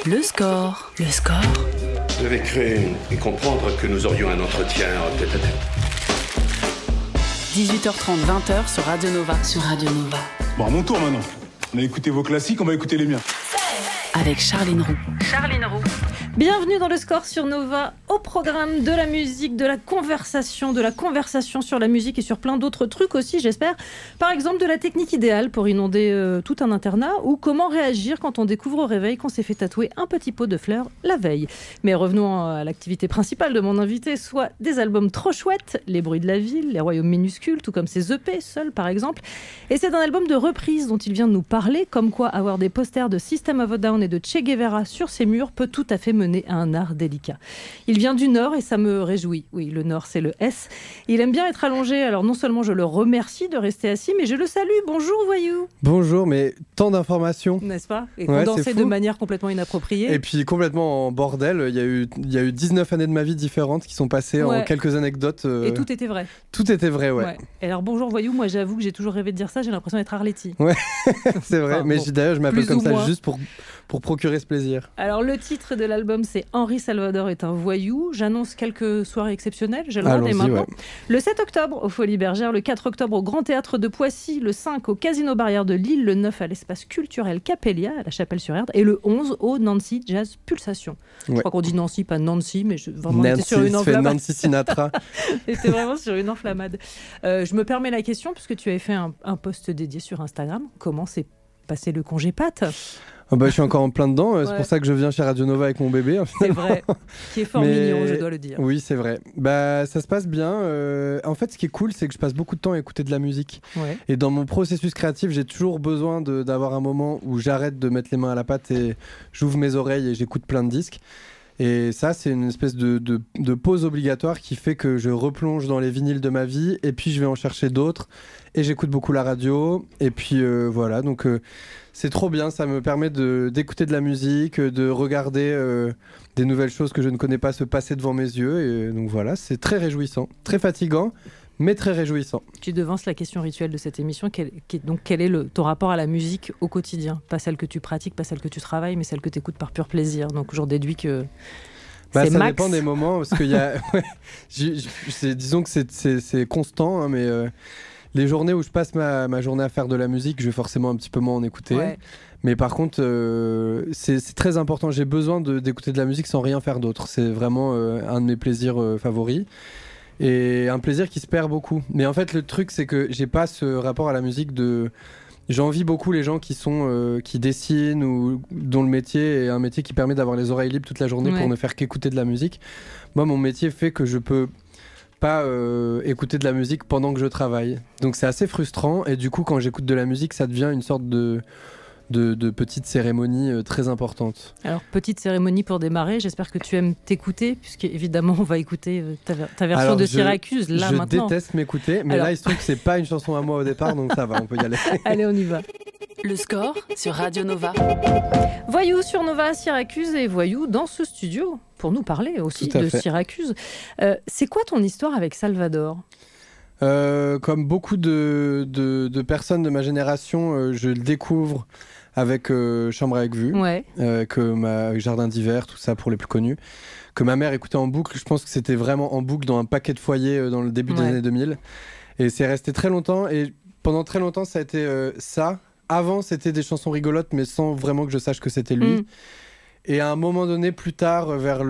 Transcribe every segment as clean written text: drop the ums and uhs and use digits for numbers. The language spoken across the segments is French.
Le score. Le score. Je devais créer et comprendre que nous aurions un entretien tête-à-tête. 18h30, 20h sur Radio Nova. Bon, à mon tour maintenant. On a écouté vos classiques, on va écouter les miens. Avec Charline Roux. Bienvenue dans le score sur Nova, au programme de la musique, de la conversation sur la musique et sur plein d'autres trucs aussi, j'espère. Par exemple, de la technique idéale pour inonder tout un internat, ou comment réagir quand on découvre au réveil qu'on s'est fait tatouer un petit pot de fleurs la veille. Mais revenons à l'activité principale de mon invité, soit des albums trop chouettes, Les bruits de la ville, Les royaumes minuscules, tout comme ses EP, Seul par exemple. Et c'est un album de reprise dont il vient de nous parler, comme quoi avoir des posters de System of a Down et de Che Guevara sur ses murs peut tout à fait mener à un art délicat. Il vient du Nord et ça me réjouit. Oui, le Nord, c'est le S. Il aime bien être allongé, alors non seulement je le remercie de rester assis, mais je le salue. Bonjour, voyou. Bonjour, mais tant d'informations. N'est-ce pas? Et condensé de manière complètement inappropriée. Et puis complètement en bordel. Il y a eu 19 années de ma vie différentes qui sont passées en quelques anecdotes. Et tout était vrai. Tout était vrai, ouais. Et alors, bonjour, voyou, moi j'avoue que j'ai toujours rêvé de dire ça, j'ai l'impression d'être Arletty. Ouais, c'est vrai. Enfin, mais bon, d'ailleurs, je m'appelle comme ça moins. juste pour procurer ce plaisir. Alors, le titre de l'album, c'est Henri Salvador est un voyou. J'annonce quelques soirées exceptionnelles, j'ai le droit dès maintenant. Ouais. Le 7 octobre au Folies Bergères, le 4 octobre au Grand Théâtre de Poissy, le 5 au Casino Barrière de Lille, le 9 à l'espace culturel Capellia à la Chapelle-sur-Erdre et le 11 au Nancy Jazz Pulsation. Je crois qu'on dit Nancy, pas Nancy, mais vraiment Nancy, sur une enflammade. Nancy Sinatra. C'était vraiment sur une enflammade. Je me permets la question puisque tu avais fait un post dédié sur Instagram. Comment s'est passé le congé Pâtes? Je suis encore en plein dedans, c'est pour ça que je viens chez Radio Nova avec mon bébé. C'est vrai, qui est fort mignon, je dois le dire. Oui, c'est vrai. Ça se passe bien. En fait, ce qui est cool, c'est que je passe beaucoup de temps à écouter de la musique. Ouais. Et dans mon processus créatif, j'ai toujours besoin d'avoir un moment où j'arrête de mettre les mains à la pâte et j'ouvre mes oreilles et j'écoute plein de disques. Et ça, c'est une espèce de pause obligatoire qui fait que je replonge dans les vinyles de ma vie et puis je vais en chercher d'autres et j'écoute beaucoup la radio et puis voilà, donc c'est trop bien, ça me permet d'écouter de la musique, de regarder des nouvelles choses que je ne connais pas se passer devant mes yeux et donc voilà, c'est très réjouissant, très fatigant mais très réjouissant. Tu devances la question rituelle de cette émission, quel est ton rapport à la musique au quotidien? Pas celle que tu pratiques, pas celle que tu travailles, mais celle que tu écoutes par pur plaisir. Donc j'en déduis que c'est ça max. dépend des moments, parce qu'il y a... disons que c'est constant, hein, mais les journées où je passe ma journée à faire de la musique, je vais forcément un petit peu moins en écouter. Ouais. Mais par contre, c'est très important. J'ai besoin d'écouter de la musique sans rien faire d'autre. C'est vraiment un de mes plaisirs favoris. Et un plaisir qui se perd beaucoup. Mais en fait, le truc, c'est que j'ai pas ce rapport à la musique J'envie beaucoup les gens qui dessinent ou dont le métier est un métier qui permet d'avoir les oreilles libres toute la journée pour ne faire qu'écouter de la musique. Moi, mon métier fait que je peux pas écouter de la musique pendant que je travaille. Donc c'est assez frustrant. Et du coup, quand j'écoute de la musique, ça devient une sorte de petites cérémonies très importantes. Alors, petite cérémonie pour démarrer, j'espère que tu aimes t'écouter, puisqu'évidemment, on va écouter ta version de Syracuse, là, maintenant. Je déteste m'écouter, mais là, il se trouve que c'est pas une chanson à moi au départ, donc ça va, on peut y aller. Allez, on y va. Le score sur Radio Nova. Voyou sur Nova à Syracuse et Voyou dans ce studio, pour nous parler aussi de Syracuse. C'est quoi ton histoire avec Salvador ? Comme beaucoup de personnes de ma génération, je le découvre avec Chambre avec vue, que Jardin d'hiver, tout ça pour les plus connus, que ma mère écoutait en boucle. Je pense que c'était vraiment en boucle dans un paquet de foyers dans le début des années 2000. Et c'est resté très longtemps. Et pendant très longtemps, ça a été ça. Avant, c'était des chansons rigolotes, mais sans vraiment que je sache que c'était lui. Et à un moment donné, plus tard, vers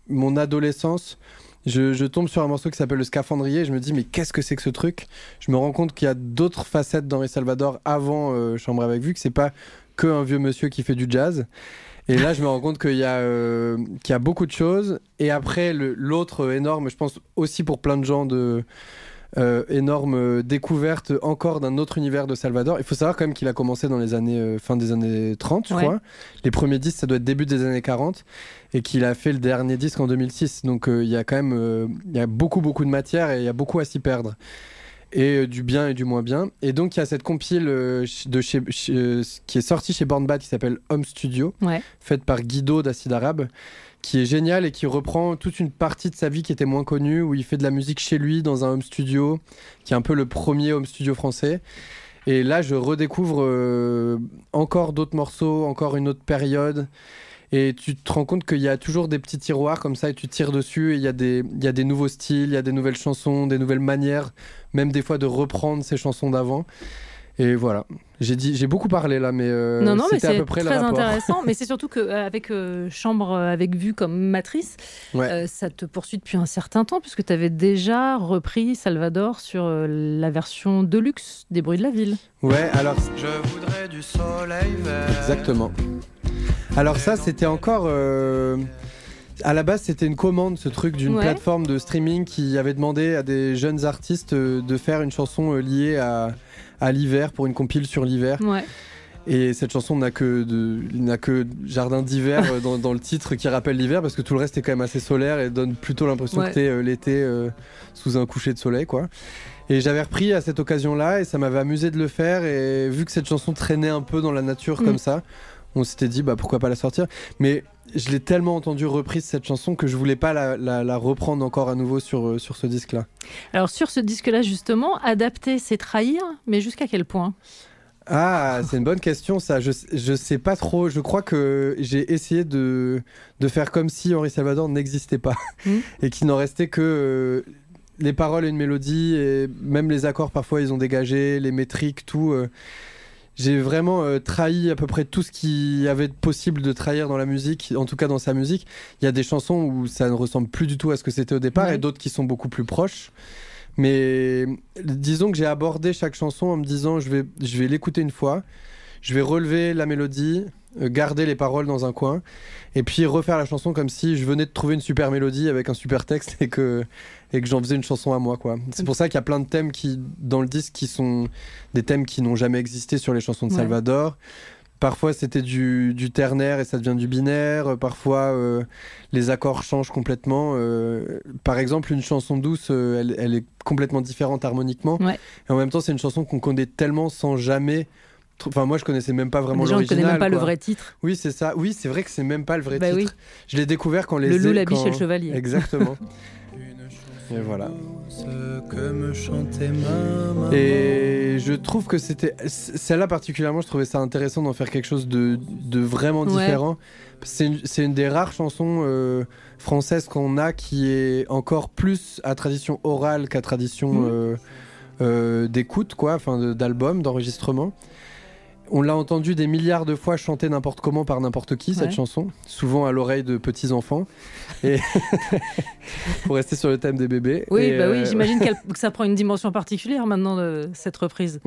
mon adolescence, je tombe sur un morceau qui s'appelle Le Scaphandrier et je me dis mais qu'est-ce que c'est que ce truc? Je me rends compte qu'il y a d'autres facettes d'Henri Salvador avant Chambre avec vue, que c'est pas que un vieux monsieur qui fait du jazz. Et là je me rends compte qu'il y a beaucoup de choses. Et après l'autre énorme, je pense aussi pour plein de gens énorme découverte encore d'un autre univers de Salvador. Il faut savoir quand même qu'il a commencé dans les années fin des années 30 je crois. Les premiers disques ça doit être début des années 40 et qu'il a fait le dernier disque en 2006, donc il y a quand même il y a beaucoup de matière et il y a beaucoup à s'y perdre et du bien et du moins bien. Et donc il y a cette compile qui est sortie chez Born Bad qui s'appelle Home Studio, faite par Guido d'Acide Arabe, qui est génial et qui reprend toute une partie de sa vie qui était moins connue, où il fait de la musique chez lui dans un home studio, qui est un peu le premier home studio français. Et là, je redécouvre encore d'autres morceaux, encore une autre période. Et tu te rends compte qu'il y a toujours des petits tiroirs comme ça et tu tires dessus et il y a des nouveaux styles, il y a des nouvelles chansons, des nouvelles manières, même des fois de reprendre ces chansons d'avant. Et voilà, j'ai beaucoup parlé là, mais c'était à peu près le rapport. C'est très intéressant, mais c'est surtout qu'avec Chambre avec vue comme matrice, ça te poursuit depuis un certain temps, puisque tu avais déjà repris Salvador sur la version deluxe des Bruits de la Ville. Ouais, alors... Je voudrais du soleil vert. Exactement. Alors ça, c'était encore... À la base, c'était une commande, ce truc d'une plateforme de streaming qui avait demandé à des jeunes artistes de faire une chanson liée à l'hiver, pour une compile sur l'hiver. Ouais. Et cette chanson n'a que Jardin d'hiver dans le titre qui rappelle l'hiver, parce que tout le reste est quand même assez solaire et donne plutôt l'impression que t'es l'été sous un coucher de soleil, quoi. Et j'avais repris à cette occasion-là et ça m'avait amusé de le faire. Et vu que cette chanson traînait un peu dans la nature comme ça, on s'était dit pourquoi pas la sortir. Mais je l'ai tellement entendu reprise cette chanson que je voulais pas la reprendre encore à nouveau sur ce disque-là. Alors sur ce disque-là justement, adapter c'est trahir, mais jusqu'à quel point ? Ah, c'est une bonne question ça. Je sais pas trop. Je crois que j'ai essayé de faire comme si Henri Salvador n'existait pas et qu'il n'en restait que les paroles et une mélodie, et même les accords parfois ils ont dégagé, les métriques, tout. J'ai vraiment trahi à peu près tout ce qu'il y avait de possible de trahir dans la musique, en tout cas dans sa musique. Il y a des chansons où ça ne ressemble plus du tout à ce que c'était au départ et d'autres qui sont beaucoup plus proches. Mais disons que j'ai abordé chaque chanson en me disant je vais l'écouter une fois, je vais relever la mélodie, garder les paroles dans un coin et puis refaire la chanson comme si je venais de trouver une super mélodie avec un super texte et que j'en faisais une chanson à moi, quoi. C'est pour ça qu'il y a plein de thèmes dans le disque qui sont des thèmes qui n'ont jamais existé sur les chansons de Salvador. Parfois c'était du ternaire et ça devient du binaire, parfois les accords changent complètement. Par exemple, une chanson douce, elle est complètement différente harmoniquement et en même temps c'est une chanson qu'on connaît tellement sans jamais... Enfin, moi, je connaissais même pas vraiment l'original. Les gens ne connaissent même pas le vrai titre. Oui, c'est ça. Oui, c'est vrai que c'est même pas le vrai titre. Oui. Je l'ai découvert quand Le loup, la biche et le chevalier. Exactement. Et voilà. Et je trouve que c'était... Celle-là particulièrement, je trouvais ça intéressant d'en faire quelque chose de vraiment différent. C'est une des rares chansons françaises qu'on a qui est encore plus à tradition orale qu'à tradition d'écoute, quoi, enfin d'album, d'enregistrement. On l'a entendu des milliards de fois chanter n'importe comment par n'importe qui, cette chanson, souvent à l'oreille de petits-enfants. Et pour rester sur le thème des bébés. Oui, oui, j'imagine que ça prend une dimension particulière maintenant, cette reprise.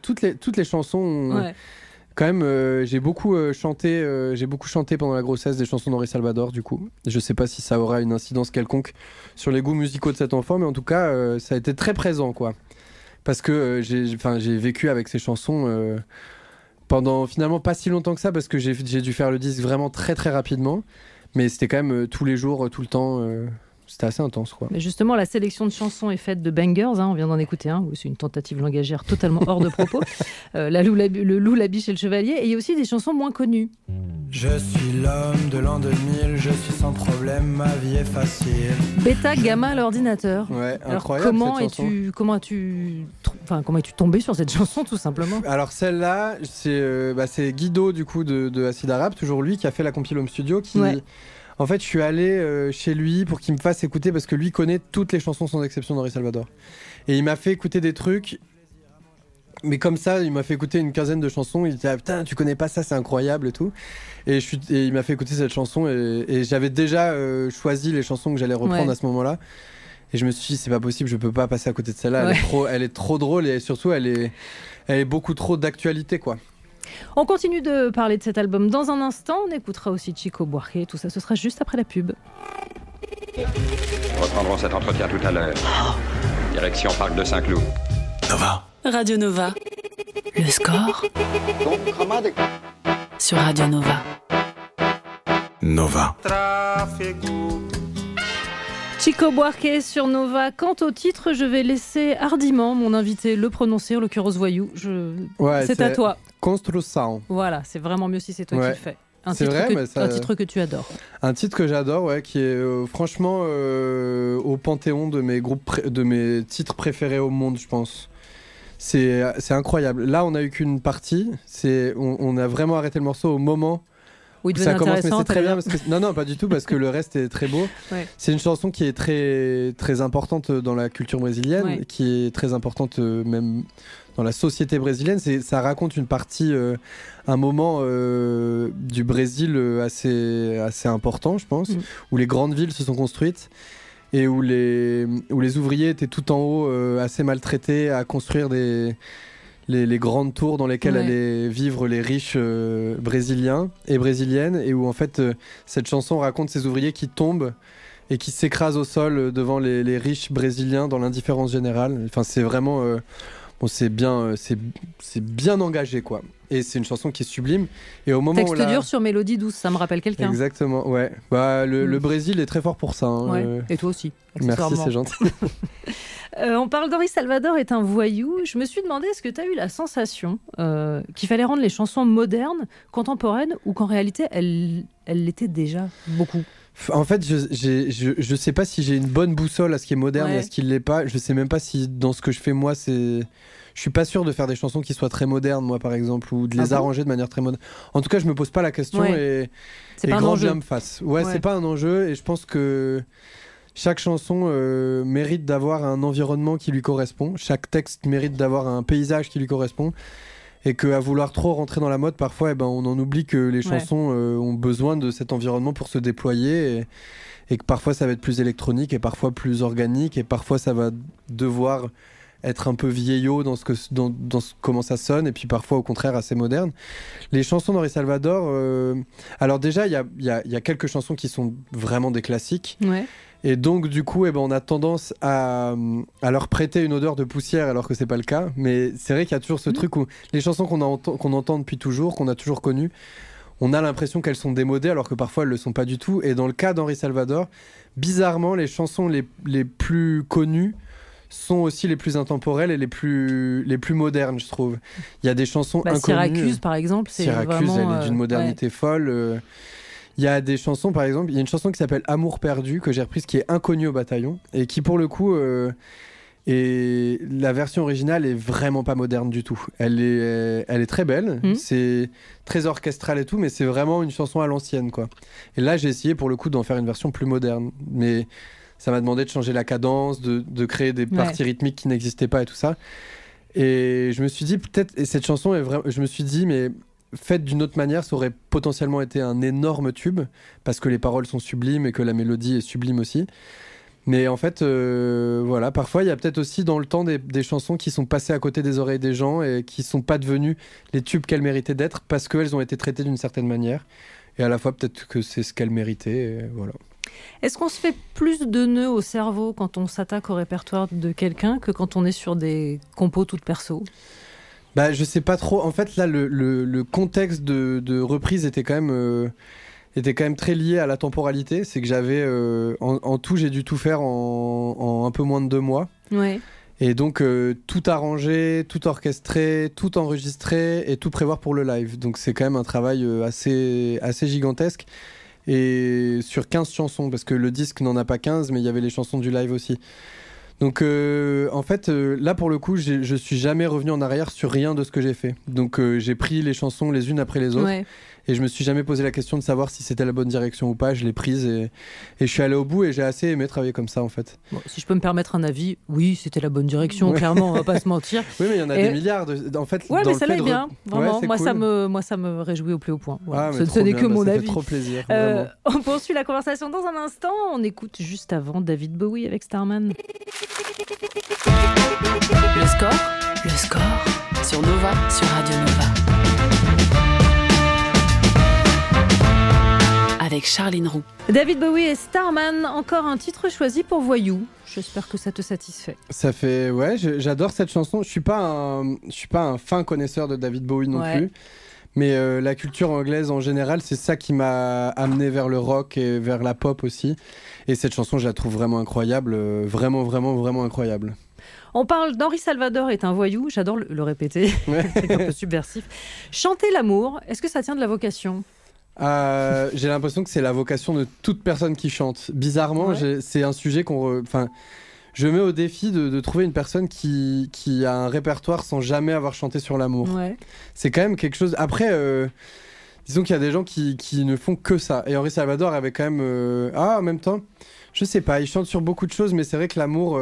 Toutes les chansons, quand même, j'ai beaucoup chanté pendant la grossesse des chansons d'Henri Salvador, du coup. Je sais pas si ça aura une incidence quelconque sur les goûts musicaux de cet enfant, mais en tout cas, ça a été très présent, quoi. Parce que j'ai vécu avec ces chansons... pendant finalement pas si longtemps que ça, parce que j'ai dû faire le disque vraiment très très rapidement, mais c'était quand même tous les jours, tout le temps, c'était assez intense, quoi. Mais justement, la sélection de chansons est faite de bangers, on vient d'en écouter un, c'est une tentative langagière totalement hors de propos, le loup, la biche et le chevalier, et il y a aussi des chansons moins connues. Je suis l'homme de l'an 2000, je suis sans problème, ma vie est facile. Bêta, gamma, l'ordinateur. Ouais, alors incroyable. Comment es-tu tombé sur cette chanson, tout simplement ? Alors celle-là, c'est Guido, du coup, de Acid Arabe, toujours lui, qui a fait la compile Home Studio, qui... Ouais. En fait, je suis allé chez lui pour qu'il me fasse écouter, parce que lui connaît toutes les chansons sans exception d'Henri Salvador. Et il m'a fait écouter des trucs, mais comme ça, il m'a fait écouter une quinzaine de chansons. Il disait putain, tu connais pas ça, c'est incroyable et tout. Et il m'a fait écouter cette chanson et j'avais déjà choisi les chansons que j'allais reprendre à ce moment-là. Et je me suis dit, c'est pas possible, je peux pas passer à côté de celle-là. Elle est trop drôle et surtout, elle est beaucoup trop d'actualité, quoi. On continue de parler de cet album dans un instant. On écoutera aussi Chico Buarque. Tout ça, ce sera juste après la pub. Reprendrons cet entretien tout à l'heure. Direction Parc de Saint-Cloud. Nova. Radio Nova. Le score. Sur Radio Nova. Nova. Chico Buarque sur Nova. Quant au titre, je vais laisser hardiment mon invité le prononcer, en l'occurrence Voyou. C'est à toi. Construção. Voilà, c'est vraiment mieux si c'est toi qui le fais. Un titre que tu adores. Un titre que j'adore, qui est franchement au panthéon de mes titres préférés au monde, je pense. C'est incroyable. Là, on a eu qu'une partie. On a vraiment arrêté le morceau au moment où ça commence, mais c'est très bien. Parce que... Non, pas du tout, parce que le reste est très beau. Ouais. C'est une chanson qui est très, très importante dans la culture brésilienne, qui est très importante même dans la société brésilienne. Ça raconte une partie, un moment du Brésil assez important, je pense, où les grandes villes se sont construites. Et où les ouvriers étaient tout en haut assez maltraités à construire les grandes tours dans lesquelles allaient vivre les riches brésiliens et brésiliennes, et où en fait cette chanson raconte ces ouvriers qui tombent et qui s'écrasent au sol devant les riches brésiliens dans l'indifférence générale. Enfin, c'est vraiment c'est bien engagé, quoi. Et c'est une chanson qui est sublime. Et au moment texte dur sur mélodie douce, ça me rappelle quelqu'un. Exactement, ouais. Bah, le Brésil est très fort pour ça. Hein. Ouais. Et toi aussi. Merci, c'est gentil. On parle d'Henri Salvador est un voyou. Je me suis demandé, est-ce que tu as eu la sensation qu'il fallait rendre les chansons modernes, contemporaines, ou qu'en réalité, elles l'étaient déjà beaucoup? En fait, je sais pas si j'ai une bonne boussole à ce qui est moderne et à ce qui ne l'est pas. Je sais même pas si dans ce que je fais moi, je suis pas sûr de faire des chansons qui soient très modernes, moi par exemple, ou de les arranger de manière très moderne. En tout cas, je me pose pas la question et grand bien me fasse. Ouais, c'est pas un enjeu, et je pense que chaque chanson mérite d'avoir un environnement qui lui correspond. Chaque texte mérite d'avoir un paysage qui lui correspond. Et qu'à vouloir trop rentrer dans la mode, parfois, on en oublie que les chansons ont besoin de cet environnement pour se déployer, et que parfois ça va être plus électronique, et parfois plus organique, et parfois ça va devoir être un peu vieillot dans comment ça sonne, et puis parfois au contraire assez moderne. Les chansons d'Henri Salvador, alors déjà il y a quelques chansons qui sont vraiment des classiques. Ouais. Et donc du coup on a tendance à leur prêter une odeur de poussière alors que c'est pas le cas, mais c'est vrai qu'il y a toujours ce truc où les chansons qu'on entend depuis toujours, qu'on a toujours connues, on a l'impression qu'elles sont démodées alors que parfois elles le sont pas du tout. Et dans le cas d'Henri Salvador, bizarrement les chansons les plus connues sont aussi les plus intemporelles et les plus modernes, je trouve. Il y a des chansons inconnues. Syracuse par exemple, c'est Syracuse, vraiment, elle est d'une modernité folle. Il y a des chansons, par exemple, il y a une chanson qui s'appelle Amour perdu, que j'ai reprise, qui est inconnue au bataillon, et qui pour le coup, la version originale est vraiment pas moderne du tout. Elle est très belle, c'est très orchestral et tout, mais c'est vraiment une chanson à l'ancienne, quoi. Et là, j'ai essayé pour le coup d'en faire une version plus moderne, mais ça m'a demandé de changer la cadence, de créer des parties rythmiques qui n'existaient pas et tout ça. Et je me suis dit, peut-être, et cette chanson est vraiment, je me suis dit, mais faite d'une autre manière, ça aurait potentiellement été un énorme tube, parce que les paroles sont sublimes et que la mélodie est sublime aussi. Mais en fait, voilà, parfois il y a peut-être aussi dans le temps des chansons qui sont passées à côté des oreilles des gens et qui sont pas devenues les tubes qu'elles méritaient d'être parce qu'elles ont été traitées d'une certaine manière. Et à la fois peut-être que c'est ce qu'elles méritaient, et voilà. Est-ce qu'on se fait plus de nœuds au cerveau quand on s'attaque au répertoire de quelqu'un que quand on est sur des compos toutes perso ? Bah, je sais pas trop. En fait, là, le contexte de reprise était quand même très lié à la temporalité. C'est que j'avais, en tout, j'ai dû tout faire en un peu moins de 2 mois. Ouais. Et donc, tout arranger, tout orchestrer, tout enregistrer et tout prévoir pour le live. Donc, c'est quand même un travail assez gigantesque. Et sur 15 chansons, parce que le disque n'en a pas 15, mais il y avait les chansons du live aussi. Donc en fait là pour le coup je suis jamais revenu en arrière sur rien de ce que j'ai fait. Donc j'ai pris les chansons les unes après les autres, et je me suis jamais posé la question de savoir si c'était la bonne direction ou pas. Je l'ai prise et je suis allé au bout, et j'ai assez aimé travailler comme ça en fait. Bon, si je peux me permettre un avis, oui c'était la bonne direction, clairement, on va pas se mentir. Oui, mais il y en a des milliards en fait. Ouais, mais ça l'est bien, vraiment. Moi, cool. ça me réjouit au plus haut point. Voilà. Ce n'est que mon avis. Ça fait trop plaisir. On poursuit la conversation dans un instant. On écoute juste avant David Bowie avec Starman. Le score sur Nova, sur Radio Nova. Avec Charline Roux. David Bowie et Starman, encore un titre choisi pour Voyou. J'espère que ça te satisfait. Ça fait, j'adore cette chanson. Je suis pas un fin connaisseur de David Bowie non plus. Mais la culture anglaise en général, c'est ça qui m'a amené vers le rock et vers la pop aussi. Et cette chanson, je la trouve vraiment incroyable, vraiment, vraiment, vraiment incroyable. On parle d'Henri Salvador est un voyou, j'adore le répéter, c'est un peu subversif. Chanter l'amour, est-ce que ça tient de la vocation ? J'ai l'impression que c'est la vocation de toute personne qui chante. Bizarrement, c'est un sujet je mets au défi de trouver une personne qui a un répertoire sans jamais avoir chanté sur l'amour. Ouais. C'est quand même quelque chose... Après, disons qu'il y a des gens qui ne font que ça. Et Henri Salvador avait quand même... en même temps, je sais pas, il chante sur beaucoup de choses, mais c'est vrai que l'amour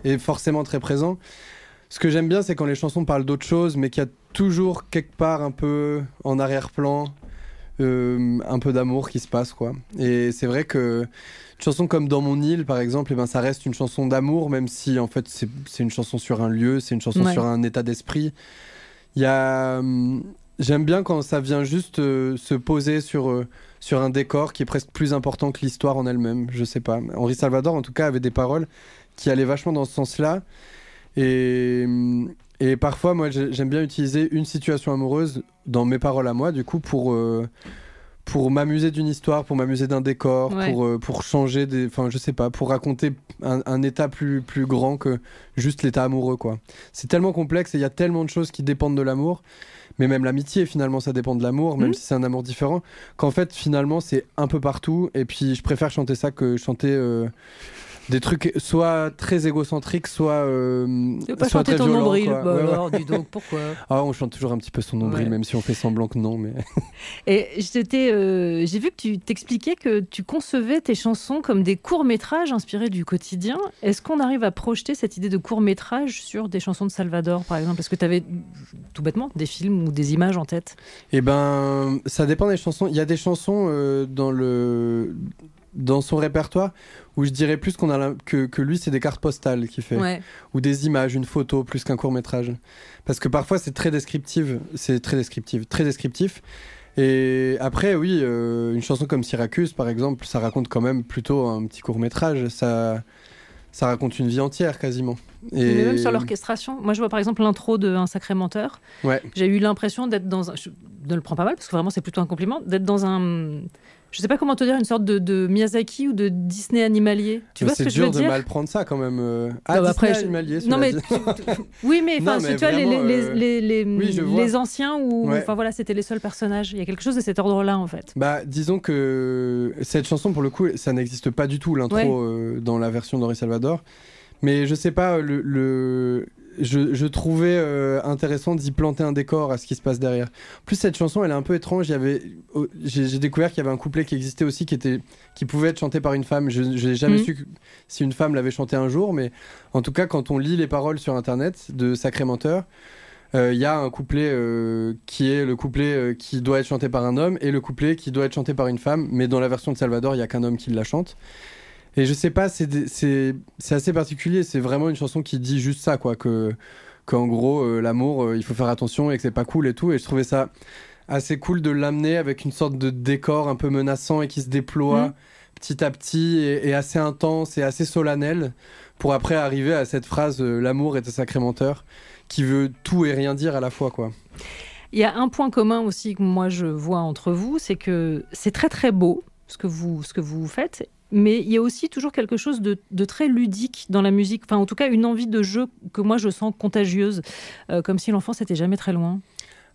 est forcément très présent. Ce que j'aime bien, c'est quand les chansons parlent d'autres choses, mais qu'il y a toujours quelque part un peu en arrière-plan, un peu d'amour qui se passe, quoi. Et c'est vrai que une chanson comme Dans mon île, par exemple, eh ben, ça reste une chanson d'amour, même si en fait c'est une chanson sur un lieu, c'est une chanson sur un état d'esprit. Il y a... J'aime bien quand ça vient juste se poser sur un décor qui est presque plus important que l'histoire en elle-même, je sais pas. Henri Salvador, en tout cas, avait des paroles qui allaient vachement dans ce sens-là. Et parfois, moi, j'aime bien utiliser une situation amoureuse dans mes paroles à moi, du coup, pour m'amuser d'une histoire, pour m'amuser d'un décor, pour changer des... Enfin, je sais pas, pour raconter un état plus grand que juste l'état amoureux, quoi. C'est tellement complexe et il y a tellement de choses qui dépendent de l'amour, mais même l'amitié, finalement, ça dépend de l'amour, même si c'est un amour différent, qu'en fait, finalement, c'est un peu partout. Et puis, je préfère chanter ça que chanter... des trucs soit très égocentriques, soit pas soit chanter très ton violents, nombril, quoi. alors dis donc, pourquoi? On chante toujours un petit peu son nombril, même si on fait semblant que non. Mais... Et j'ai vu que tu t'expliquais que tu concevais tes chansons comme des courts-métrages inspirés du quotidien. Est-ce qu'on arrive à projeter cette idée de court-métrage sur des chansons de Salvador, par exemple? Est-ce que tu avais, tout bêtement, des films ou des images en tête? Eh ben, ça dépend des chansons. Il y a des chansons dans son répertoire où je dirais plus que lui, c'est des cartes postales qu'il fait, ou des images, une photo plus qu'un court-métrage, parce que parfois c'est très descriptif. Et après, oui, une chanson comme Syracuse, par exemple, ça raconte quand même plutôt un petit court-métrage. Ça raconte une vie entière quasiment. Mais même sur l'orchestration, moi je vois par exemple l'intro de Un sacré menteur. J'ai eu l'impression d'être dans un... Je ne le prends pas mal parce que vraiment c'est plutôt un compliment, d'être dans un... Je sais pas comment te dire, une sorte de Miyazaki ou de Disney animalier. Tu vois ce que je veux dire ? C'est dur de mal prendre ça quand même. Disney après, animalier, non mais oui, mais enfin, tu vois les anciens où enfin voilà, c'était les seuls personnages. Il y a quelque chose de cet ordre-là en fait. Disons que cette chanson pour le coup, ça n'existe pas du tout l'intro dans la version d'Henri Salvador. Mais je sais pas, je trouvais intéressant d'y planter un décor à ce qui se passe derrière. En plus, cette chanson, elle est un peu étrange. J'ai découvert qu'il y avait un couplet qui existait aussi, qui pouvait être chanté par une femme. Je n'ai jamais su si une femme l'avait chanté un jour, mais en tout cas, quand on lit les paroles sur Internet de Sacré Menteur, il y a un couplet qui est le couplet qui doit être chanté par un homme et le couplet qui doit être chanté par une femme, mais dans la version de Salvador, il n'y a qu'un homme qui la chante. Et je sais pas, c'est assez particulier. C'est vraiment une chanson qui dit juste ça, quoi, qu'en gros, l'amour, il faut faire attention et que c'est pas cool et tout. Et je trouvais ça assez cool de l'amener avec une sorte de décor un peu menaçant et qui se déploie petit à petit et assez intense et assez solennel pour après arriver à cette phrase l'amour est un sacré menteur qui veut tout et rien dire à la fois, quoi. Il y a un point commun aussi que moi je vois entre vous, c'est que c'est très très beau ce que vous faites. Mais il y a aussi toujours quelque chose de très ludique dans la musique. Enfin, en tout cas, une envie de jeu que moi, je sens contagieuse. Comme si l'enfance était jamais très loin.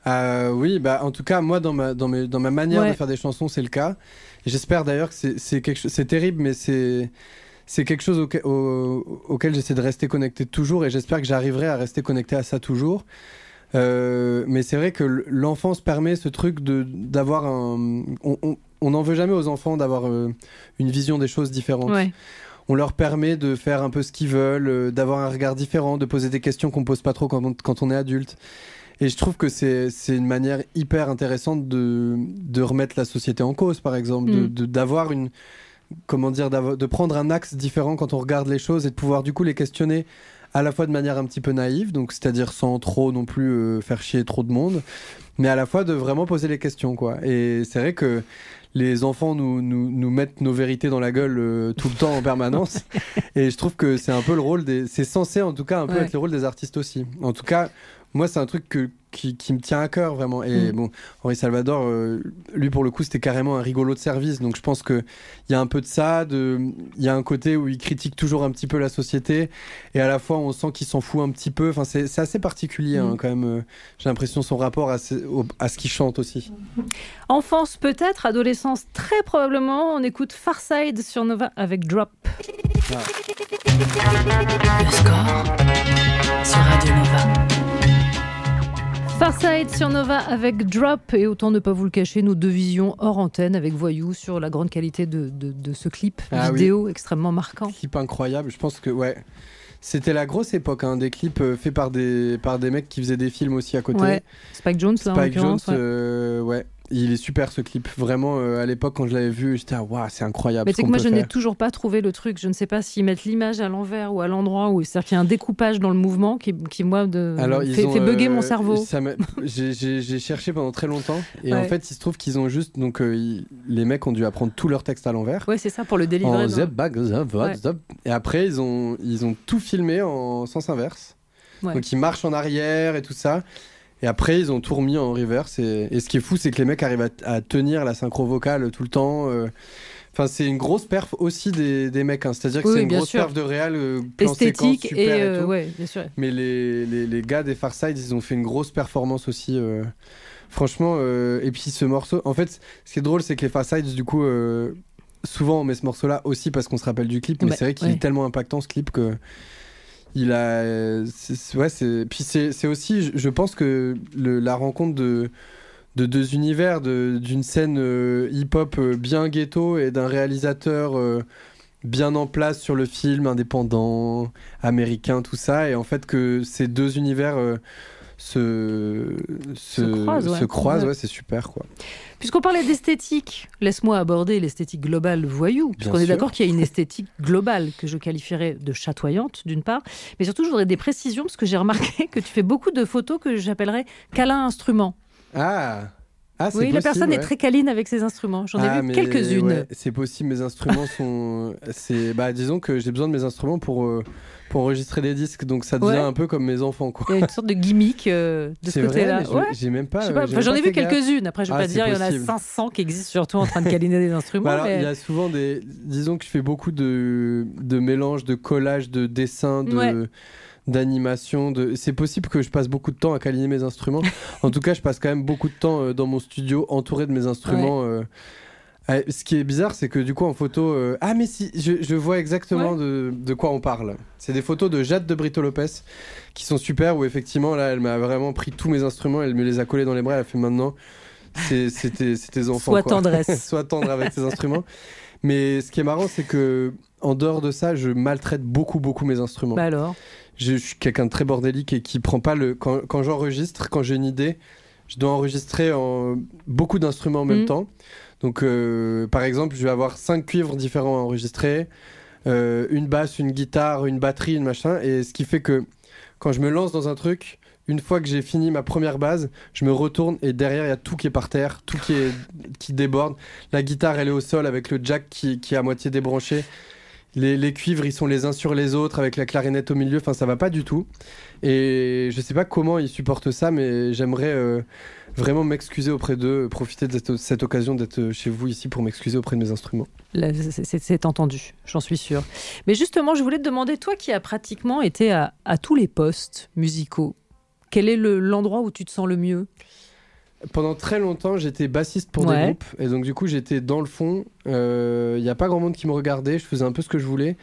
Oui, en tout cas, moi, dans ma manière de faire des chansons, c'est le cas. Et j'espère d'ailleurs que c'est quelque chose... C'est terrible, mais c'est quelque chose auquel j'essaie de rester connecté toujours. Et j'espère que j'arriverai à rester connecté à ça toujours. Mais c'est vrai que l'enfance permet ce truc d'avoir un... On n'en veut jamais aux enfants d'avoir une vision des choses différentes. On leur permet de faire un peu ce qu'ils veulent, d'avoir un regard différent, de poser des questions qu'on ne pose pas trop quand on est adulte. Et je trouve que c'est une manière hyper intéressante de remettre la société en cause, par exemple, d'avoir une... Comment dire, de prendre un axe différent quand on regarde les choses et de pouvoir du coup les questionner à la fois de manière un petit peu naïve, donc c'est-à-dire sans trop non plus faire chier trop de monde, mais à la fois de vraiment poser les questions, quoi. Et c'est vrai que les enfants nous mettent nos vérités dans la gueule tout le temps en permanence. Et je trouve que c'est un peu le rôle c'est censé en tout cas un peu être le rôle des artistes aussi. En tout cas, moi c'est un truc qui me tient à cœur vraiment. Et bon, Henri Salvador, lui pour le coup, c'était carrément un rigolo de service. Donc je pense qu'il y a un peu de ça, il y a un côté où il critique toujours un petit peu la société et à la fois on sent qu'il s'en fout un petit peu. Enfin, c'est assez particulier hein, quand même. J'ai l'impression son rapport à ce qu'il chante aussi. Enfance peut-être, adolescence très probablement. On écoute Pharcyde sur Nova avec Drop. Le score sur Radio Nova. Pharcyde sur Nova avec Drop, et autant ne pas vous le cacher, nos deux visions hors antenne avec Voyou sur la grande qualité de ce clip vidéo extrêmement marquant. Clip incroyable, je pense que c'était la grosse époque, hein, des clips faits par des mecs qui faisaient des films aussi à côté. Ouais. Spike Jonze, là, en l'occurrence. Ouais. Il est super ce clip, vraiment à l'époque quand je l'avais vu j'étais waouh, c'est incroyable. Mais c'est que moi je n'ai toujours pas trouvé le truc, je ne sais pas s'ils mettent l'image à l'envers ou à l'endroit, où c'est-à-dire qu'il y a un découpage dans le mouvement qui moi fait bugger mon cerveau. J'ai cherché pendant très longtemps et en fait il se trouve qu'ils ont juste les mecs ont dû apprendre tout leur texte à l'envers. Ouais, c'est ça, pour le délivrer. Et après ils ont tout filmé en sens inverse. Ouais. Donc ils marchent en arrière et tout ça. Et après, ils ont tout remis en reverse. Et ce qui est fou, c'est que les mecs arrivent à tenir la synchro vocale tout le temps. Enfin, c'est une grosse perf aussi des mecs. Hein. C'est-à-dire que c'est une grosse perf de réal, plan esthétique séquence, super et tout. Ouais, bien sûr. Mais les gars des Pharcyde, ils ont fait une grosse performance aussi. Franchement, et puis ce morceau... En fait, ce qui est drôle, c'est que les Pharcyde, du coup... souvent, on met ce morceau-là aussi parce qu'on se rappelle du clip. Mais c'est vrai qu'il est tellement impactant, ce clip, que... Il a, puis c'est aussi, je pense que la rencontre de deux univers, d'une scène hip-hop bien ghetto et d'un réalisateur bien en place sur le film, indépendant, américain, tout ça, et en fait que ces deux univers se croisent, c'est super quoi. Puisqu'on parlait d'esthétique, laisse-moi aborder l'esthétique globale Voyou, puisqu'on est d'accord qu'il y a une esthétique globale que je qualifierais de chatoyante d'une part, mais surtout je voudrais des précisions parce que j'ai remarqué que tu fais beaucoup de photos que j'appellerais câlin instrument. C'est oui, possible, la personne est très câline avec ses instruments. J'en ai vu quelques-unes. Ouais, c'est possible, mes instruments sont... disons que j'ai besoin de mes instruments pour enregistrer des disques, donc ça devient un peu comme mes enfants. Quoi. Il y a une sorte de gimmick de ce côté-là. J'ai même pas... J'en ai vu quelques-unes. Après, je ne vais pas dire il y en a 500 qui existent surtout en train de câliner des instruments. Alors, il y a souvent des... Disons que je fais beaucoup de mélanges, de collages, de dessins, d'animation. C'est possible que je passe beaucoup de temps à câliner mes instruments. En tout cas, je passe quand même beaucoup de temps dans mon studio entouré de mes instruments. Ce qui est bizarre, c'est que du coup en photo... mais si, je vois exactement de quoi on parle. C'est des photos de Jade de Brito Lopez qui sont super, où effectivement là elle m'a vraiment pris tous mes instruments, elle me les a collés dans les bras, elle a fait maintenant c'est tes enfants. Sois tendresse. Sois tendre avec tes instruments. Mais ce qui est marrant, c'est que en dehors de ça, je maltraite beaucoup mes instruments. Bah alors je suis quelqu'un de très bordélique et qui prend pas quand j'enregistre, quand j'ai une idée, je dois enregistrer beaucoup d'instruments en même temps. Donc par exemple, je vais avoir 5 cuivres différents à enregistrer, une basse, une guitare, une batterie, une machin, et ce qui fait que quand je me lance dans un truc, une fois que j'ai fini ma première base, je me retourne et derrière il y a tout qui est par terre, tout qui déborde. La guitare elle est au sol avec le jack qui est à moitié débranché. Les cuivres ils sont les uns sur les autres avec la clarinette au milieu, enfin ça va pas du tout. Et je sais pas comment ils supportent ça, mais j'aimerais vraiment m'excuser auprès d'eux, profiter de cette occasion d'être chez vous ici pour m'excuser auprès de mes instruments. Là, c'est entendu, j'en suis sûre. Mais justement, je voulais te demander, toi qui as pratiquement été à tous les postes musicaux, quel est l'endroit où tu te sens le mieux ? Pendant très longtemps, j'étais bassiste pour des groupes. Et donc, du coup, j'étais dans le fond. Il n'y a pas grand monde qui me regardait. Je faisais un peu ce que je voulais.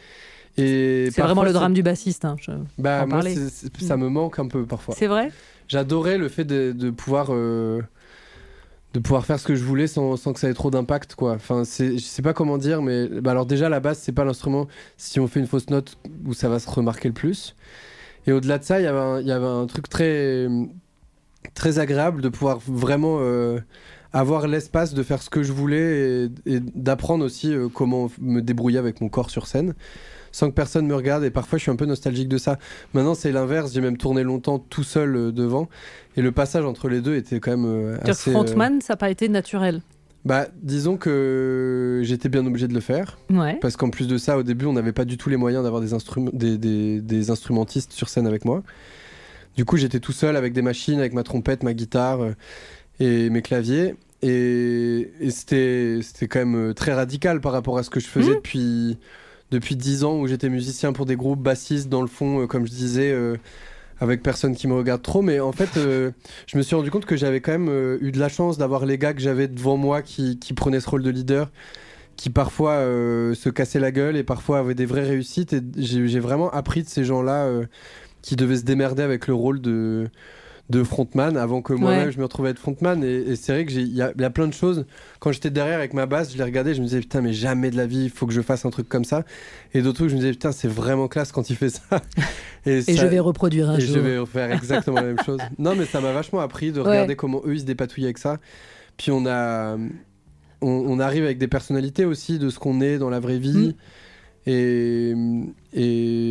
Et c'est vraiment le drame du bassiste. Hein, moi, ça me manque un peu parfois. C'est vrai ? J'adorais le fait de pouvoir faire ce que je voulais sans que ça ait trop d'impact, quoi. Enfin, je sais pas comment dire, mais alors déjà, la basse, c'est pas l'instrument, si on fait une fausse note, où ça va se remarquer le plus. Et au-delà de ça, il y avait un truc très... très agréable de pouvoir vraiment avoir l'espace de faire ce que je voulais et d'apprendre aussi comment me débrouiller avec mon corps sur scène sans que personne me regarde, et parfois je suis un peu nostalgique de ça. Maintenant c'est l'inverse, j'ai même tourné longtemps tout seul devant, et le passage entre les deux était quand même assez... Frontman, ça n'a pas été naturel? Disons que j'étais bien obligé de le faire, parce qu'en plus de ça, au début on n'avait pas du tout les moyens d'avoir des instrumentistes sur scène avec moi. Du coup, j'étais tout seul avec des machines, avec ma trompette, ma guitare et mes claviers. Et c'était quand même très radical par rapport à ce que je faisais depuis 10 ans, où j'étais musicien pour des groupes bassistes, dans le fond, comme je disais, avec personne qui me regarde trop. Mais en fait, je me suis rendu compte que j'avais quand même eu de la chance d'avoir les gars que j'avais devant moi qui prenaient ce rôle de leader, qui parfois se cassaient la gueule et parfois avaient des vraies réussites. Et j'ai vraiment appris de ces gens-là qui devaient se démerder avec le rôle de frontman avant que moi-même je me retrouvais à être frontman. Et c'est vrai qu'il y a plein de choses. Quand j'étais derrière avec ma basse, je les regardais, je me disais putain, mais jamais de la vie il faut que je fasse un truc comme ça. Et d'autres trucs, je me disais putain, c'est vraiment classe quand il fait ça. Et je vais reproduire un jour. Et je vais faire exactement la même chose. Non, mais ça m'a vachement appris de regarder comment eux ils se dépatouillaient avec ça. Puis on arrive avec des personnalités aussi de ce qu'on est dans la vraie vie. Et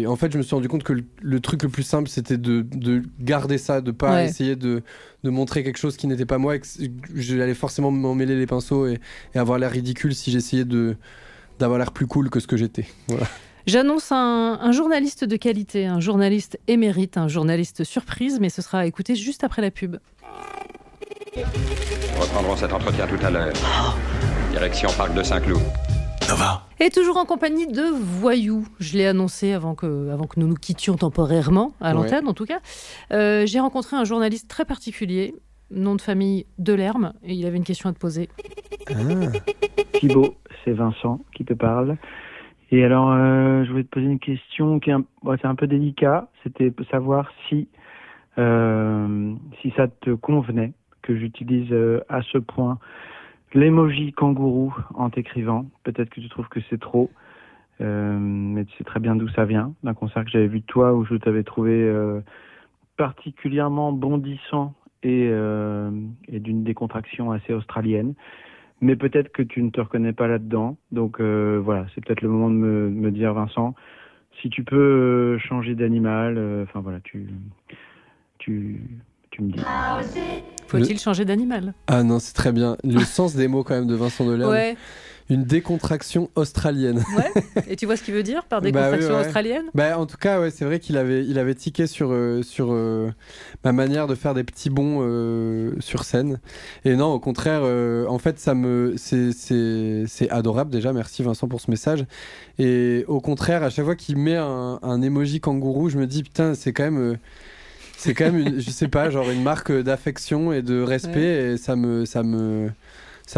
en fait, je me suis rendu compte que le truc le plus simple, c'était de garder ça, de pas essayer de montrer quelque chose qui n'était pas moi, et que j'allais forcément m'en mêler les pinceaux et avoir l'air ridicule si j'essayais d'avoir l'air plus cool que ce que j'étais. Voilà. J'annonce un journaliste de qualité, un journaliste émérite, un journaliste surprise, mais ce sera à écouter juste après la pub. Nous reprendrons cet entretien tout à l'heure. Direction Parc de Saint-Cloud. Nova. Et toujours en compagnie de Voyou. Je l'ai annoncé avant que nous quittions temporairement, à l'antenne en tout cas. J'ai rencontré un journaliste très particulier, nom de famille Delerme, et il avait une question à te poser. Thibaut, c'est Vincent qui te parle. Et alors, je voulais te poser une question qui est c'est un peu délicat. C'était savoir si ça te convenait que j'utilise à ce point l'emoji kangourou en t'écrivant. Peut-être que tu trouves que c'est trop, mais tu sais très bien d'où ça vient, d'un concert que j'avais vu de toi où je t'avais trouvé particulièrement bondissant et d'une décontraction assez australienne. Mais peut-être que tu ne te reconnais pas là-dedans. Donc voilà, c'est peut-être le moment de me dire, Vincent, si tu peux changer d'animal, enfin voilà, tu me dis. Faut-il changer d'animal ? Ah non, c'est très bien. Le sens des mots quand même de Vincent Delerme. Ouais. Une décontraction australienne. Ouais. Et tu vois ce qu'il veut dire par décontraction australienne ? En tout cas, c'est vrai qu'il avait tiqué sur ma manière de faire des petits bonds sur scène. Et non, au contraire, en fait, c'est adorable déjà. Merci Vincent pour ce message. Et au contraire, à chaque fois qu'il met un emoji kangourou, je me dis putain, c'est quand même je sais pas, genre une marque d'affection et de respect, et ça me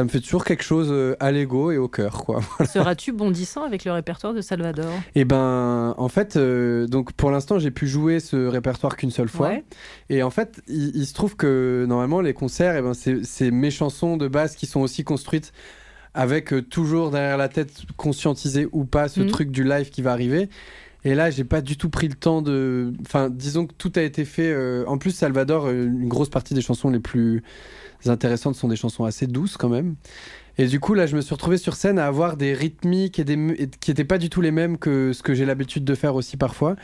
fait toujours quelque chose à l'ego et au cœur, quoi. Voilà. Seras-tu bondissant avec le répertoire de Salvador ? Eh ben, en fait, donc pour l'instant, j'ai pu jouer ce répertoire qu'une seule fois. Ouais. Et en fait, il se trouve que normalement, les concerts, eh ben, c'est mes chansons de base qui sont aussi construites avec toujours derrière la tête, conscientiser ou pas ce truc du live qui va arriver. Et là, j'ai pas du tout pris le temps de... Enfin, disons que tout a été fait... En plus, Salvador, une grosse partie des chansons les plus intéressantes sont des chansons assez douces quand même. Et du coup, là, je me suis retrouvé sur scène à avoir des rythmiques qui étaient pas du tout les mêmes que ce que j'ai l'habitude de faire aussi parfois.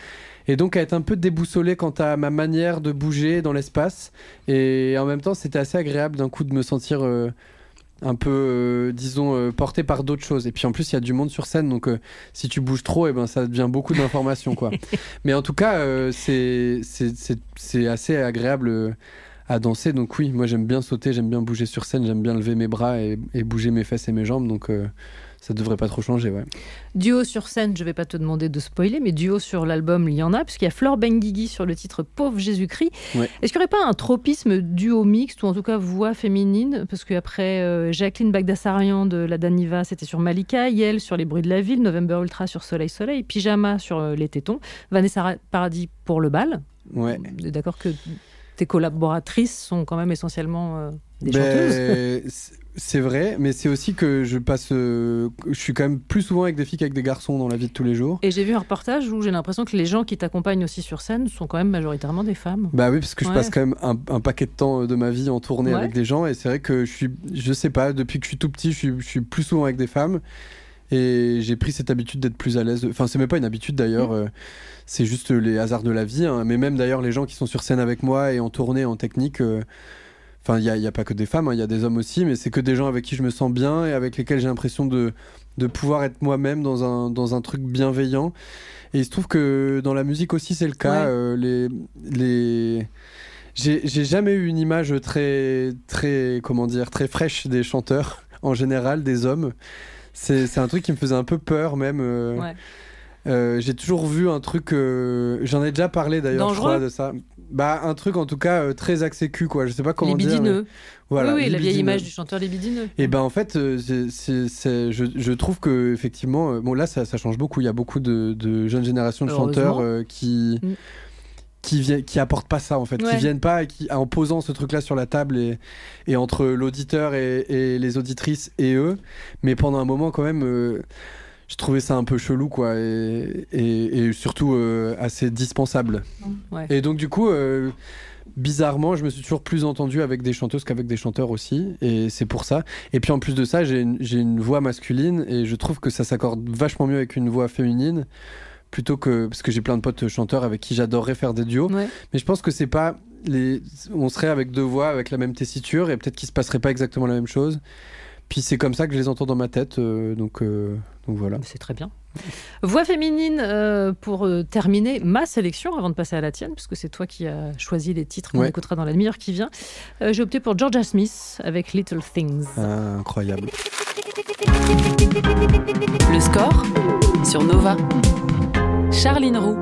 Et donc, à être un peu déboussolé quant à ma manière de bouger dans l'espace. Et en même temps, c'était assez agréable d'un coup de me sentir... un peu, porté par d'autres choses. Et puis en plus, il y a du monde sur scène, donc si tu bouges trop, ça devient beaucoup d'informations, quoi. Mais en tout cas, c'est assez agréable à danser. Donc oui, moi j'aime bien sauter, j'aime bien bouger sur scène, j'aime bien lever mes bras et bouger mes fesses et mes jambes, donc ça devrait pas trop changer, ouais. Duo sur scène, je vais pas te demander de spoiler, mais duo sur l'album, il y en a, puisqu'il y a Flore Benguigui sur le titre Pauvre Jésus-Christ. Ouais. Est-ce qu'il n'y aurait pas un tropisme duo mixte, ou en tout cas voix féminine ? Parce qu'après, Jacqueline Bagdasarian de la Daniva, c'était sur Malika, Yel sur Les Bruits de la Ville, November Ultra sur Soleil Soleil, Pyjama sur Les Tétons, Vanessa Paradis pour Le Bal. Ouais. D'accord que tes collaboratrices sont quand même essentiellement des chanteuses. C'est vrai, mais c'est aussi que je suis quand même plus souvent avec des filles qu'avec des garçons dans la vie de tous les jours. Et j'ai vu un reportage où j'ai l'impression que les gens qui t'accompagnent aussi sur scène sont quand même majoritairement des femmes. Bah oui, parce que je passe quand même un paquet de temps de ma vie en tournée avec des gens, et c'est vrai que je sais pas, depuis que je suis tout petit, je suis plus souvent avec des femmes. Et j'ai pris cette habitude d'être plus à l'aise. Enfin, c'est même pas une habitude d'ailleurs, c'est juste les hasards de la vie, hein. Mais même d'ailleurs, les gens qui sont sur scène avec moi et en tournée, en technique, enfin, il n'y a pas que des femmes, il y a des hommes aussi, mais c'est que des gens avec qui je me sens bien et avec lesquels j'ai l'impression de de pouvoir être moi-même dans un truc bienveillant. Et il se trouve que dans la musique aussi, c'est le cas. J'ai jamais eu une image très fraîche des chanteurs, en général, des hommes. C'est un truc qui me faisait un peu peur, même. J'ai toujours vu un truc... j'en ai déjà parlé, d'ailleurs, je crois, de ça. Un truc, en tout cas, très axé cul, quoi. Je sais pas comment dire. Libidineux. Mais... Voilà, oui, la vieille image du chanteur libidineux. Et en fait, je trouve que effectivement, bon là, ça change beaucoup. Il y a beaucoup de jeunes générations de chanteurs qui apportent pas ça en fait, qui viennent pas en posant ce truc-là sur la table et entre l'auditeur et les auditrices et eux. Mais pendant un moment, quand même, je trouvais ça un peu chelou, quoi, et surtout assez dispensable. Et donc du coup. Bizarrement, je me suis toujours plus entendu avec des chanteuses qu'avec des chanteurs aussi, et c'est pour ça. Et puis en plus de ça, j'ai une voix masculine, et je trouve que ça s'accorde vachement mieux avec une voix féminine, plutôt que... Parce que j'ai plein de potes chanteurs avec qui j'adorerais faire des duos, mais je pense que c'est pas... On serait avec deux voix, avec la même tessiture, et peut-être qu'il se passerait pas exactement la même chose. Puis c'est comme ça que je les entends dans ma tête, donc voilà. C'est très bien. Voix féminine, pour terminer ma sélection, avant de passer à la tienne, puisque c'est toi qui as choisi les titres qu'on écoutera dans la demi-heure qui vient. J'ai opté pour Georgia Smith avec Little Things. Ah, incroyable. Le score sur Nova. Charline Roux.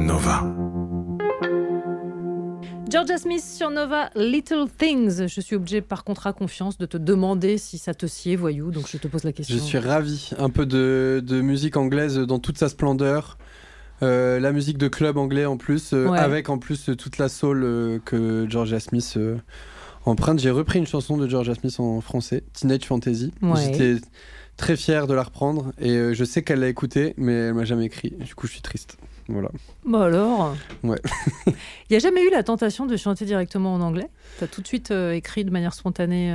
Nova. Georgia Smith sur Nova, Little Things. Je suis obligée par contrat confiance de te demander si ça te sied, voyou, donc je te pose la question. Je suis ravi. Un peu de musique anglaise dans toute sa splendeur. La musique de club anglais en plus, avec en plus toute la soul que Georgia Smith emprunte. J'ai repris une chanson de Georgia Smith en français, Teenage Fantasy. J'étais très fier de la reprendre et je sais qu'elle l'a écoutée, mais elle m'a jamais écrit. Du coup, je suis triste. Voilà. Bon alors. Ouais. Il n'y a jamais eu la tentation de chanter directement en anglais ? T'as tout de suite écrit de manière spontanée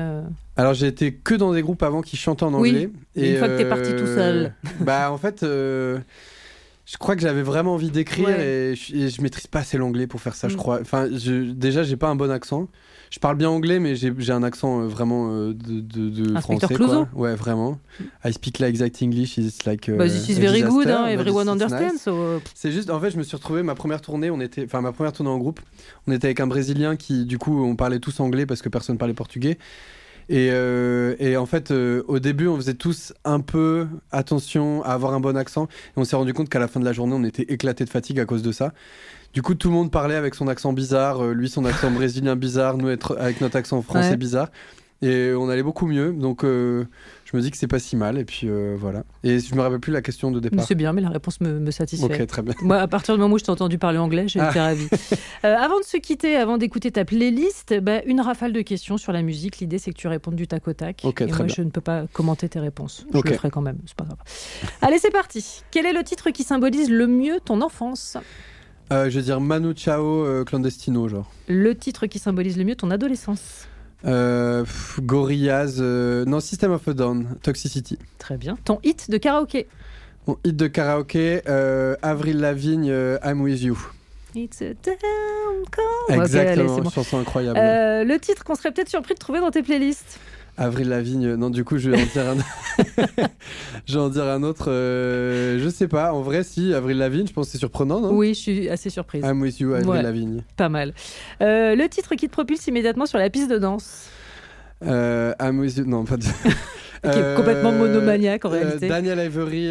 Alors j'ai été que dans des groupes avant qui chantaient en anglais. Oui, une fois que t'es parti tout seul. En fait, je crois que j'avais vraiment envie d'écrire et je maîtrise pas assez l'anglais pour faire ça, je crois. Enfin, déjà, j'ai pas un bon accent. Je parle bien anglais, mais j'ai un accent vraiment de français, quoi. Ouais, vraiment. I speak like that English, it's like this is very good, everyone understands. Nice. C'est juste, en fait, je me suis retrouvé, ma première tournée en groupe, on était avec un Brésilien qui, du coup, on parlait tous anglais parce que personne parlait portugais. Et en fait, au début, on faisait tous un peu attention à avoir un bon accent. Et on s'est rendu compte qu'à la fin de la journée, on était éclatés de fatigue à cause de ça. Du coup, tout le monde parlait avec son accent bizarre. Lui, son accent brésilien bizarre. Nous, avec notre accent français bizarre. Et on allait beaucoup mieux. Donc, je me dis que c'est pas si mal. Et puis, voilà. Et je me rappelle plus la question de départ. C'est bien, mais la réponse me satisfait. Ok, très bien. Moi, à partir du moment où je t'ai entendu parler anglais, j'ai été ravie. Avant de se quitter, avant d'écouter ta playlist, une rafale de questions sur la musique. L'idée, c'est que tu répondes du tac au tac. Okay, et moi, je ne peux pas commenter tes réponses. Je le ferai quand même, c'est pas grave. Allez, c'est parti. Quel est le titre qui symbolise le mieux ton enfance ? Je veux dire Manu Chao, Clandestino, genre. Le titre qui symbolise le mieux ton adolescence ? Gorillaz, non, System of a Down, Toxicity. Très bien. Ton hit de karaoké ? Mon hit de karaoké, Avril Lavigne, I'm With You. It's a damn call. Exactement, allez, chanson incroyable. Le titre qu'on serait peut-être surpris de trouver dans tes playlists ? Avril Lavigne, non, du coup, je vais en dire un autre. Je sais pas, en vrai, si, Avril Lavigne, je pense que c'est surprenant, non ? Oui, je suis assez surprise. I'm With You, Avril Lavigne. Pas mal. Le titre qui te propulse immédiatement sur la piste de danse ? I'm With You, non, pas de... qui est complètement monomaniaque en réalité. Daniel Avery,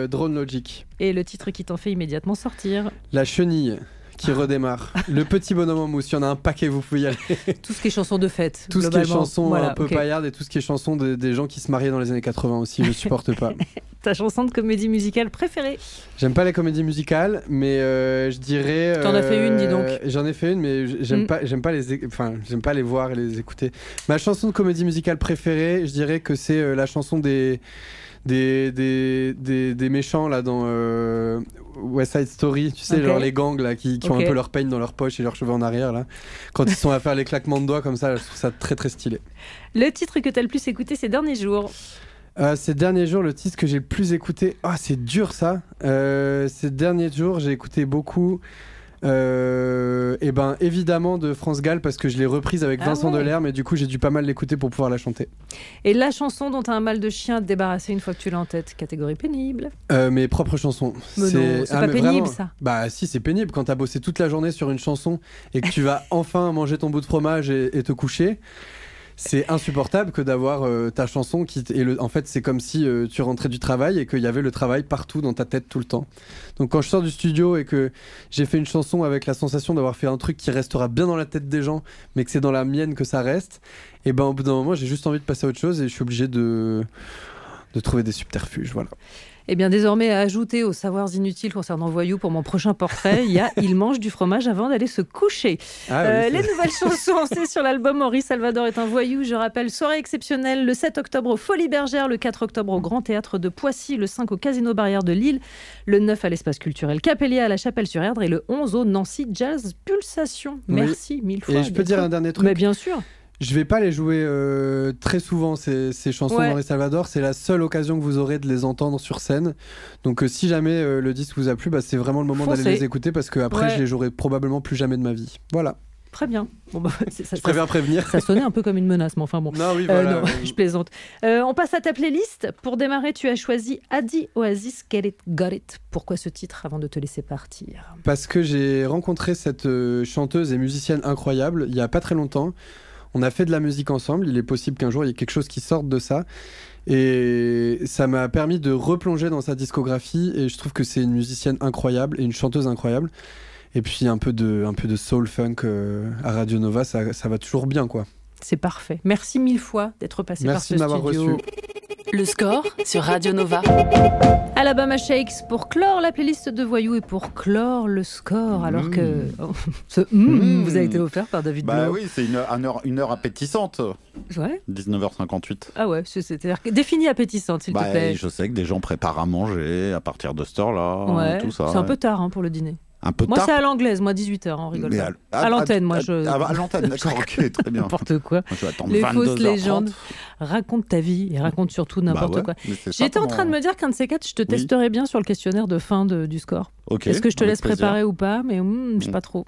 Drone Logic. Et le titre qui t'en fait immédiatement sortir ? La chenille qui redémarre. Le petit bonhomme en mousse, il y en a un paquet, vous pouvez y aller. Tout ce qui est chanson de fête. Tout ce qui est chanson un peu paillarde et tout ce qui est chanson des gens qui se mariaient dans les années 80 aussi, je supporte pas. Ta chanson de comédie musicale préférée ? J'aime pas les comédies musicales, mais je dirais... T'en as fait une, dis donc. J'en ai fait une, mais j'aime pas les voir et les écouter. Ma chanson de comédie musicale préférée, je dirais que c'est la chanson des méchants là dans West Side Story, tu sais, genre les gangs là qui ont un peu leur peigne dans leur poche et leurs cheveux en arrière là, quand ils sont à faire les claquements de doigts comme ça, je trouve ça très très stylé. Le titre que t'as le plus écouté ces derniers jours ? Ces derniers jours, le titre que j'ai le plus écouté, c'est dur ça. Ces derniers jours, j'ai écouté beaucoup Et ben évidemment de France Gall, parce que je l'ai reprise avec Vincent Delerme, et du coup j'ai dû pas mal l'écouter pour pouvoir la chanter. Et la chanson dont tu as un mal de chien à te débarrasser une fois que tu l'as en tête, catégorie pénible. Mes propres chansons. C'est pas pénible vraiment, ça. Bah si, c'est pénible quand t'as bossé toute la journée sur une chanson et que tu vas enfin manger ton bout de fromage et te coucher. C'est insupportable que d'avoir ta chanson qui en fait c'est comme si tu rentrais du travail et qu'il y avait le travail partout dans ta tête tout le temps. Donc quand je sors du studio et que j'ai fait une chanson avec la sensation d'avoir fait un truc qui restera bien dans la tête des gens mais que c'est dans la mienne que ça reste, et ben au bout d'un moment j'ai juste envie de passer à autre chose et je suis obligé de trouver des subterfuges, voilà. Eh bien, désormais, à ajouter aux savoirs inutiles concernant Voyou pour mon prochain portrait, il y a « Il mange du fromage avant d'aller se coucher ». Les nouvelles chansons, c'est sur l'album Henri Salvador est un voyou. Je rappelle, soirée exceptionnelle le 7 octobre au Folies Bergères, le 4 octobre au Grand Théâtre de Poissy, le 5 au Casino Barrière de Lille, le 9 à l'Espace Culturel Capellier à la Chapelle-sur-Erdre et le 11 au Nancy Jazz Pulsation. Merci mille fois. Et je peux dire un dernier truc ? Mais bien sûr. Je vais pas les jouer très souvent, ces chansons d'Henri Salvador. C'est la seule occasion que vous aurez de les entendre sur scène. Donc si jamais le disque vous a plu, c'est vraiment le moment d'aller les écouter, parce qu'après je les jouerai probablement plus jamais de ma vie. Voilà. Très bien. Bon, je préviens prévenir. Ça sonnait un peu comme une menace, mais enfin bon. Non, oui, voilà. Non, je plaisante. On passe à ta playlist. Pour démarrer, tu as choisi Adi Oasis, Get It, Got It. Pourquoi ce titre avant de te laisser partir ? Parce que j'ai rencontré cette chanteuse et musicienne incroyable il y a pas très longtemps. On a fait de la musique ensemble, il est possible qu'un jour il y ait quelque chose qui sorte de ça. Et ça m'a permis de replonger dans sa discographie, et je trouve que c'est une musicienne incroyable et une chanteuse incroyable. Et puis un peu de soul funk à Radio Nova, ça va toujours bien, quoi. C'est parfait. Merci mille fois d'être passé par ce studio. Merci de m'avoir reçu. Le score sur Radio Nova. Alabama Shakes pour clore la playlist de Voyou et pour clore le score, alors que vous a été offert par David Blanc. Bah oui, c'est une heure appétissante. Ouais. 19h58. Ah ouais, c'est-à-dire définie appétissante, s'il te plaît. Je sais que des gens préparent à manger à partir de cette heure-là, tout ça. C'est un peu tard pour le dîner. Un peu moi, tard. c'est à l'anglaise, moi, 18h, on rigole pas. À l'antenne, moi, je... À l'antenne, d'accord, ok, très bien. N'importe quoi. Moi, je vais attendre les 22h30. fausses légendes. Raconte ta vie et raconte surtout n'importe quoi. J'étais en train de me dire qu'un de ces quatre, je te testerais bien sur le questionnaire de fin du score. Okay, est-ce que je te laisse préparer ou pas? Mais je sais pas trop.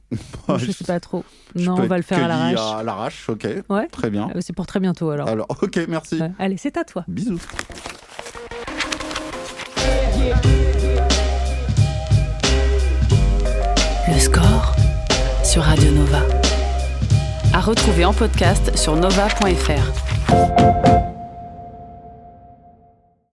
Je sais pas trop. Non, on va le faire à l'arrache. À l'arrache, ok. Ouais. Très bien. C'est pour très bientôt, alors. Alors, ok, merci. Ouais. Allez, c'est à toi. Bisous. Le score sur Radio Nova. À retrouver en podcast sur nova.fr.